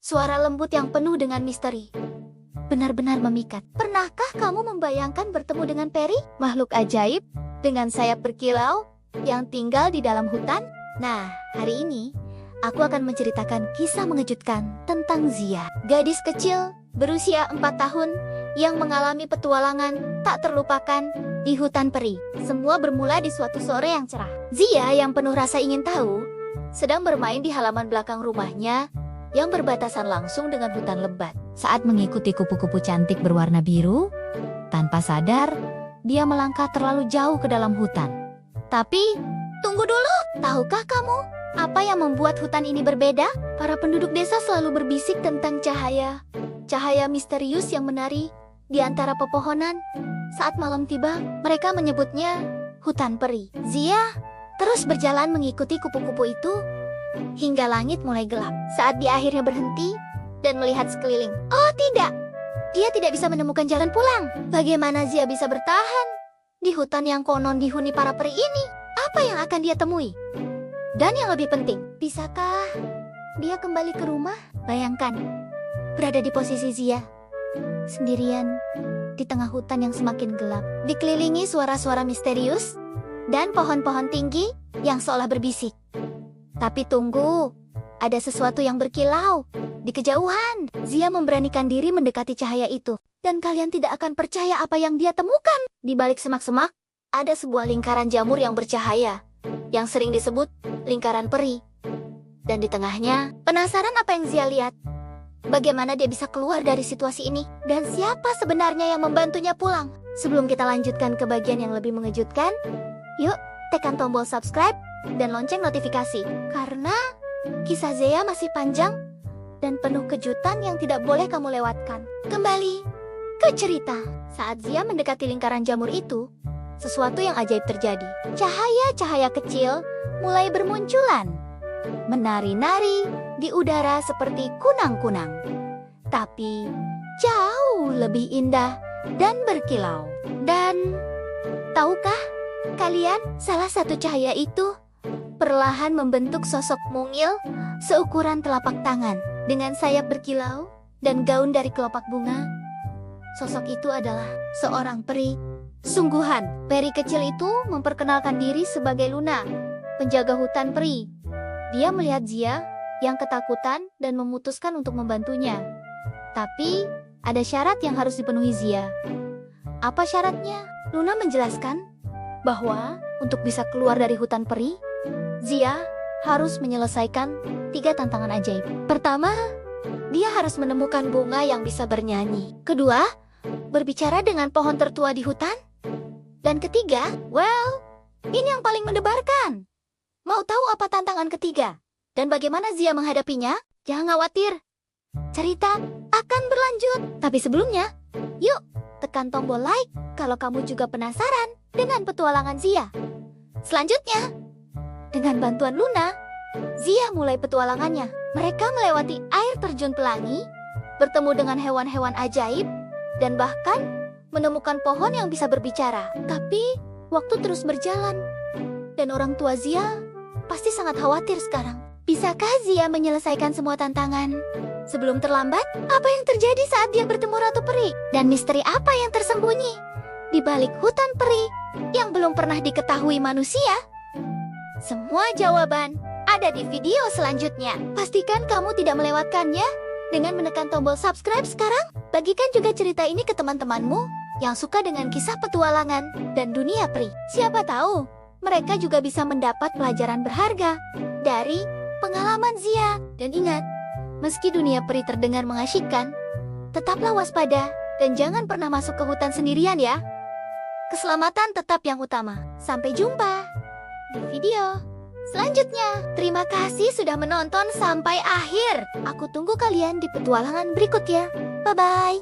Suara lembut yang penuh dengan misteri. Benar-benar memikat. Pernahkah kamu membayangkan bertemu dengan peri? Makhluk ajaib dengan sayap berkilau yang tinggal di dalam hutan? Nah, hari ini aku akan menceritakan kisah mengejutkan tentang Zia. Gadis kecil berusia 4 tahun yang mengalami petualangan tak terlupakan di hutan peri. Semua bermula di suatu sore yang cerah. Zia yang penuh rasa ingin tahu sedang bermain di halaman belakang rumahnya yang berbatasan langsung dengan hutan lebat. Saat mengikuti kupu-kupu cantik berwarna biru, tanpa sadar, dia melangkah terlalu jauh ke dalam hutan. Tapi, tunggu dulu! Tahukah kamu apa yang membuat hutan ini berbeda? Para penduduk desa selalu berbisik tentang cahaya misterius yang menari di antara pepohonan. Saat malam tiba, mereka menyebutnya hutan peri. Zia terus berjalan mengikuti kupu-kupu itu hingga langit mulai gelap. Saat dia akhirnya berhenti dan melihat sekeliling. Oh tidak, dia tidak bisa menemukan jalan pulang. Bagaimana Zia bisa bertahan di hutan yang konon dihuni para peri ini? Apa yang akan dia temui? Dan yang lebih penting, bisakah dia kembali ke rumah? Bayangkan, berada di posisi Zia, sendirian di tengah hutan yang semakin gelap, dikelilingi suara-suara misterius dan pohon-pohon tinggi yang seolah berbisik. Tapi tunggu, ada sesuatu yang berkilau di kejauhan. Zia memberanikan diri mendekati cahaya itu. Dan kalian tidak akan percaya apa yang dia temukan. Di balik semak-semak, ada sebuah lingkaran jamur yang bercahaya, yang sering disebut lingkaran peri. Dan di tengahnya, penasaran apa yang Zia lihat? Bagaimana dia bisa keluar dari situasi ini? Dan siapa sebenarnya yang membantunya pulang? Sebelum kita lanjutkan ke bagian yang lebih mengejutkan, yuk tekan tombol subscribe dan lonceng notifikasi, karena kisah Zia masih panjang dan penuh kejutan yang tidak boleh kamu lewatkan. Kembali ke cerita. Saat Zia mendekati lingkaran jamur itu, sesuatu yang ajaib terjadi. Cahaya-cahaya kecil mulai bermunculan, menari-nari di udara seperti kunang-kunang, tapi jauh lebih indah dan berkilau. Dan tahukah kalian, salah satu cahaya itu perlahan membentuk sosok mungil seukuran telapak tangan dengan sayap berkilau dan gaun dari kelopak bunga. Sosok itu adalah seorang peri sungguhan. Peri kecil itu memperkenalkan diri sebagai Luna, penjaga hutan peri. Dia melihat Zia yang ketakutan dan memutuskan untuk membantunya. Tapi ada syarat yang harus dipenuhi Zia. Apa syaratnya? Luna menjelaskan bahwa untuk bisa keluar dari hutan peri, Zia harus menyelesaikan 3 tantangan ajaib. Pertama, dia harus menemukan bunga yang bisa bernyanyi. Kedua, berbicara dengan pohon tertua di hutan. Dan ketiga, ini yang paling mendebarkan. Mau tahu apa tantangan ketiga? Dan bagaimana Zia menghadapinya? Jangan khawatir, cerita akan berlanjut. Tapi sebelumnya, yuk tekan tombol like kalau kamu juga penasaran dengan petualangan Zia. Selanjutnya, dengan bantuan Luna, Zia mulai petualangannya. Mereka melewati air terjun pelangi, bertemu dengan hewan-hewan ajaib, dan bahkan menemukan pohon yang bisa berbicara. Tapi, waktu terus berjalan, dan orang tua Zia pasti sangat khawatir sekarang. Bisakah Zia menyelesaikan semua tantangan sebelum terlambat? Apa yang terjadi saat dia bertemu Ratu Peri? Dan misteri apa yang tersembunyi di balik hutan peri yang belum pernah diketahui manusia? Semua jawaban ada di video selanjutnya. Pastikan kamu tidak melewatkannya dengan menekan tombol subscribe sekarang. Bagikan juga cerita ini ke teman-temanmu yang suka dengan kisah petualangan dan dunia peri. Siapa tahu mereka juga bisa mendapat pelajaran berharga dari pengalaman Zia. Dan ingat, meski dunia peri terdengar mengasyikkan, tetaplah waspada dan jangan pernah masuk ke hutan sendirian ya. Keselamatan tetap yang utama. Sampai jumpa di video selanjutnya. Terima kasih sudah menonton sampai akhir. Aku tunggu kalian di petualangan berikutnya. Bye-bye.